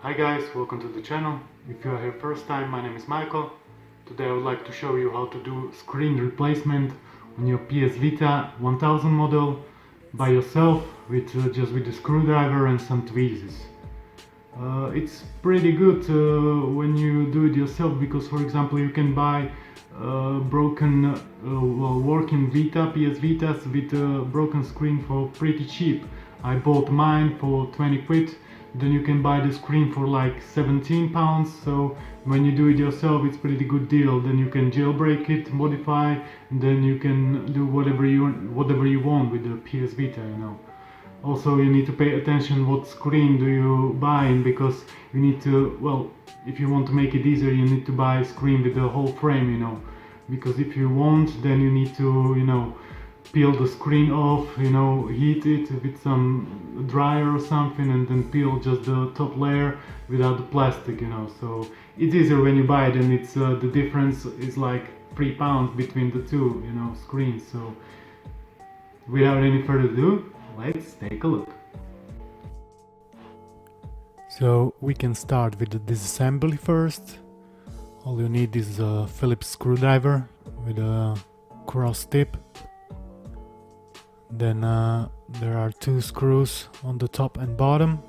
Hi guys, welcome to the channel. If you are here first time, my name is Michael. Today I would like to show you how to do screen replacement on your PS Vita 1000 model by yourself with just with a screwdriver and some tweezers. It's pretty good when you do it yourself because, for example, you can buy broken working Vita, PS Vitas with a broken screen for pretty cheap. I bought mine for 20 quid. Then you can buy the screen for like 17 pounds. So when you do it yourself, it's pretty good deal. Then you can jailbreak it, modify, and then you can do whatever you want with the PS Vita, you know. Also, you need to pay attention what screen do you buy, because you need to, well, if you want to make it easier, you need to buy a screen with the whole frame, you know. Because if you won't, then you need to, you know, peel the screen off, you know, heat it with some dryer or something, and then peel just the top layer without the plastic, you know. So it's easier when you buy it, and it's the difference is like £3 between the two, you know, screens. So without any further ado, let's take a look. So we can start with the disassembly first. All you need is a Phillips screwdriver with a cross tip. Then there are 2 screws on the top and bottom,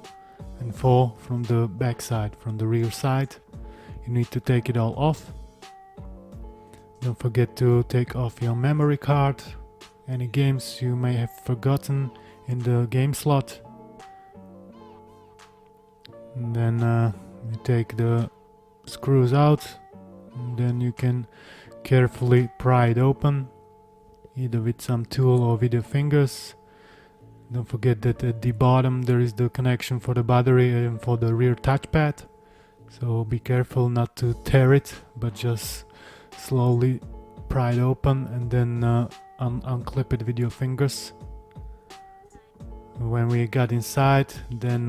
and 4 from the back side, from the rear side. You need to take it all off. Don't forget to take off your memory card, any games you may have forgotten in the game slot. And then you take the screws out, and then you can carefully pry it open, either with some tool or with your fingers. Don't forget that at the bottom there is the connection for the battery and for the rear touchpad. So be careful not to tear it, but just slowly pry it open and then unclip it with your fingers. When we got inside, then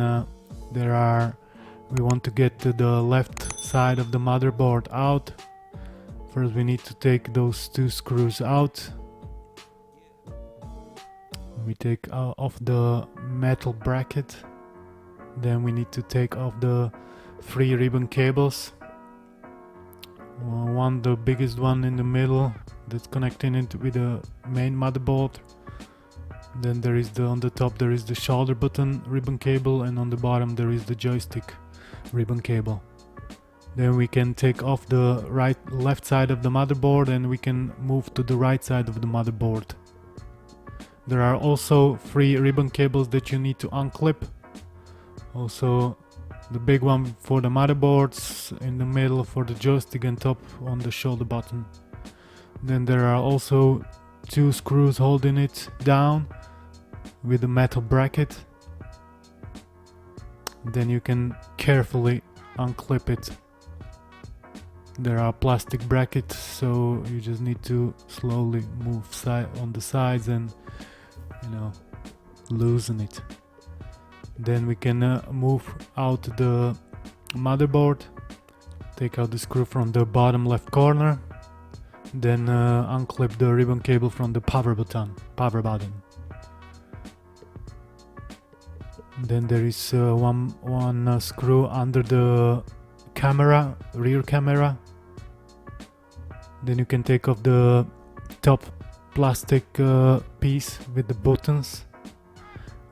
we want to get to the left side of the motherboard out. First we need to take those 2 screws out. We take off the metal bracket. Then we need to take off the 3 ribbon cables. One, the biggest one in the middle, that's connecting it with the main motherboard. Then there is on the top there is the shoulder button ribbon cable, and on the bottom there is the joystick ribbon cable. Then we can take off the left side of the motherboard, and we can move to the right side of the motherboard. There are also 3 ribbon cables that you need to unclip. Also the big one for the motherboards, in the middle for the joystick, and top on the shoulder button. Then there are also 2 screws holding it down with a metal bracket. Then you can carefully unclip it. There are plastic brackets, so you just need to slowly move on the sides and, you know, loosen it. Then we can move out the motherboard, take out the screw from the bottom left corner, then unclip the ribbon cable from the power button. Then there is one screw under the camera, rear camera. Then you can take off the top plastic piece with the buttons.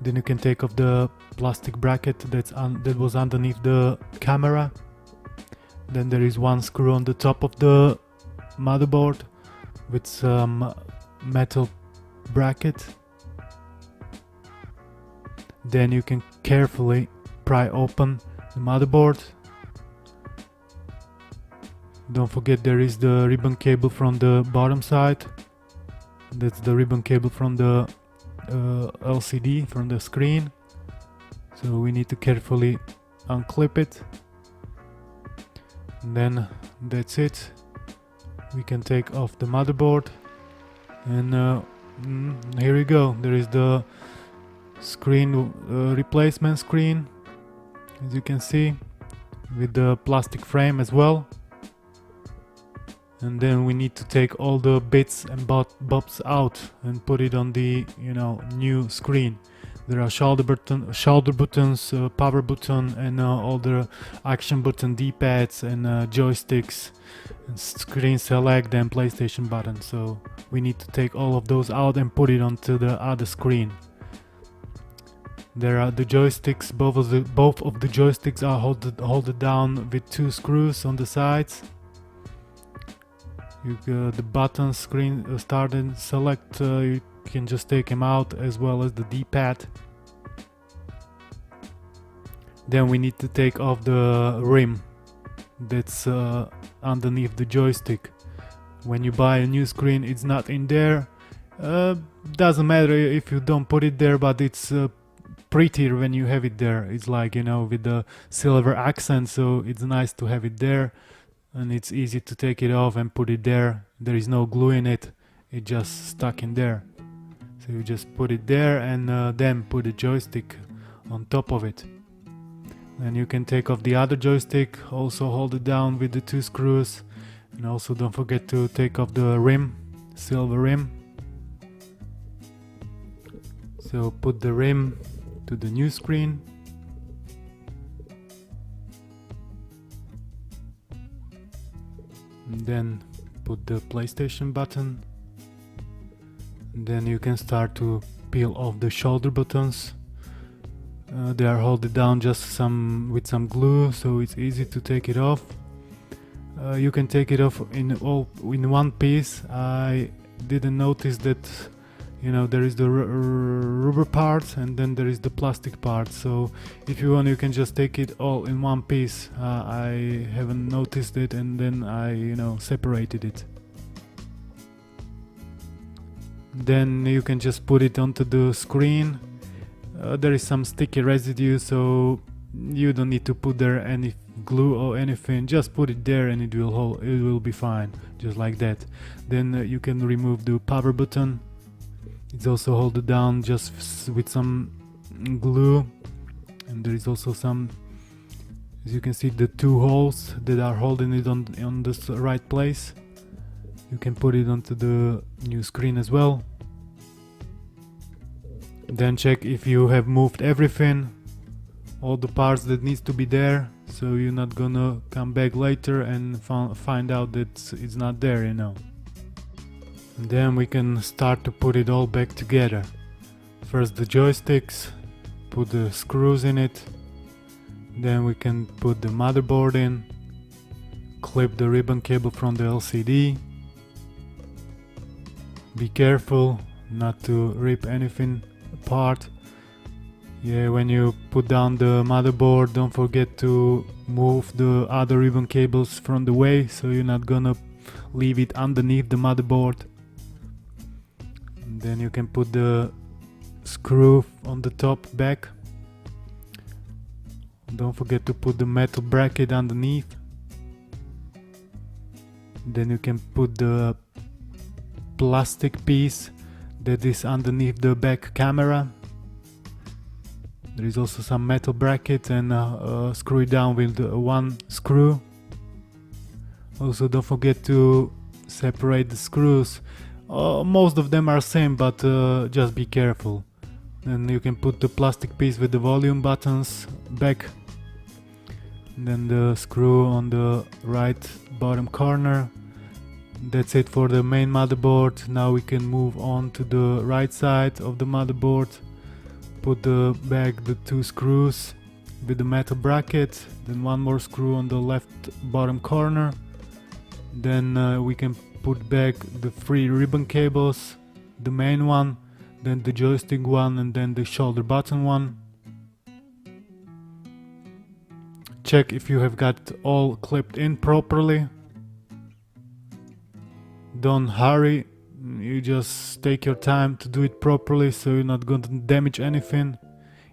Then you can take off the plastic bracket that was underneath the camera. Then there is 1 screw on the top of the motherboard with some metal bracket. Then you can carefully pry open the motherboard. Don't forget there is the ribbon cable from the bottom side. That's the ribbon cable from the LCD, from the screen. So we need to carefully unclip it. And then that's it. We can take off the motherboard, and here we go. There is the screen replacement screen, as you can see, with the plastic frame as well. And then we need to take all the bits and bobs out and put it on the, you know, new screen. There are shoulder buttons, power button, and all the action button, D-pads, and joysticks, and screen select, and PlayStation button. So we need to take all of those out and put it onto the other screen. There are the joysticks. Both of the joysticks are held down with 2 screws on the sides. The button screen start and select. You can just take them out, as well as the D-pad. Then we need to take off the rim that's underneath the joystick. When you buy a new screen, it's not in there. Doesn't matter if you don't put it there, but it's prettier when you have it there. It's like, you know, with the silver accent, so it's nice to have it there, and it's easy to take it off and put it there. There is no glue in it, it just stuck in there. So you just put it there, and then put the joystick on top of it. Then you can take off the other joystick, also hold it down with the 2 screws, and also don't forget to take off the rim, silver rim. So put the rim to the new screen. And then put the PlayStation button. And then you can start to peel off the shoulder buttons. They are held down just with some glue, so it's easy to take it off. You can take it off in one piece. I didn't notice that, you know, there is the rubber part and then there is the plastic part. So if you want, you can just take it all in one piece. I haven't noticed it, and then I, you know, separated it. Then you can just put it onto the screen. There is some sticky residue, so you don't need to put there any glue or anything. Just put it there and it will be fine, just like that. Then you can remove the power button. It's also held down just with some glue, and there is also some, as you can see, the 2 holes that are holding it on the right place. You can put it onto the new screen as well. Then check if you have moved everything, all the parts that needs to be there, so you're not gonna come back later and find out that it's not there, you know. And then we can start to put it all back together. First the joysticks, put the screws in it, then we can put the motherboard in, clip the ribbon cable from the LCD. Be careful not to rip anything apart. Yeah, when you put down the motherboard, don't forget to move the other ribbon cables from the way, so you're not gonna leave it underneath the motherboard. And then you can put the screw on the top back. Don't forget to put the metal bracket underneath. Then you can put the plastic piece that is underneath the back camera. There is also some metal bracket, and screw it down with 1 screw. Also don't forget to separate the screws. Most of them are same, but just be careful. Then you can put the plastic piece with the volume buttons back. And then the screw on the right bottom corner. That's it for the main motherboard. Now we can move on to the right side of the motherboard. Put back the 2 screws with the metal bracket, then 1 more screw on the left bottom corner. Then we can put back the 3 ribbon cables, the main one, then the joystick one, and then the shoulder button one. Check if you have got all clipped in properly. Don't hurry, you just take your time to do it properly, so you're not going to damage anything,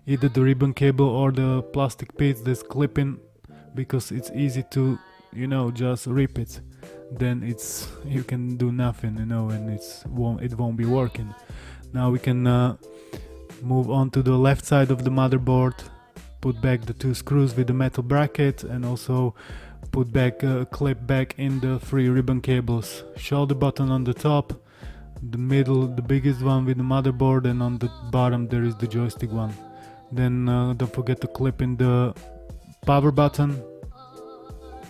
either the ribbon cable or the plastic piece that's clipping, because it's easy to, you know, just rip it. Then you can do nothing, you know, and it won't be working. Now we can move on to the left side of the motherboard, put back the 2 screws with the metal bracket, and also put back clip back in the 3 ribbon cables. Shoulder button on the top, the middle, the biggest one with the motherboard, and on the bottom there is the joystick one. Then don't forget to clip in the power button.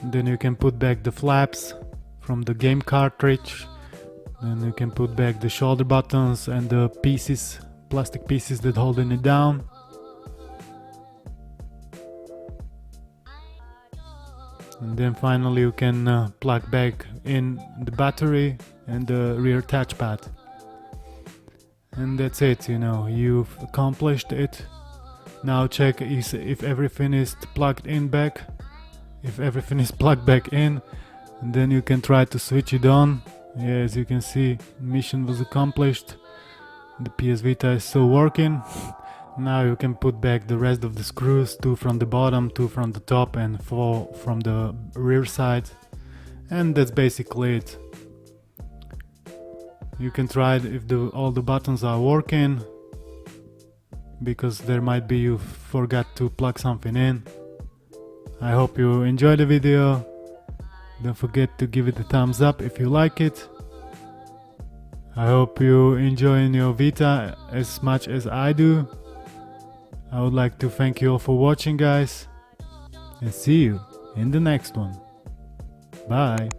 Then you can put back the flaps from the game cartridge. Then you can put back the shoulder buttons and the pieces, plastic pieces that holding it down. And then finally you can plug back in the battery and the rear touchpad. And that's it, you know, you've accomplished it. Now check if everything is plugged in back. If everything is plugged back in, and then you can try to switch it on. Yeah, as you can see, mission was accomplished. The PS Vita is still working. Now you can put back the rest of the screws, 2 from the bottom, 2 from the top, and 4 from the rear side. And that's basically it. You can try it if all the buttons are working, because there might be you forgot to plug something in. I hope you enjoyed the video. Don't forget to give it a thumbs up if you like it. I hope you enjoy your Vita as much as I do. I would like to thank you all for watching, guys, and see you in the next one. Bye.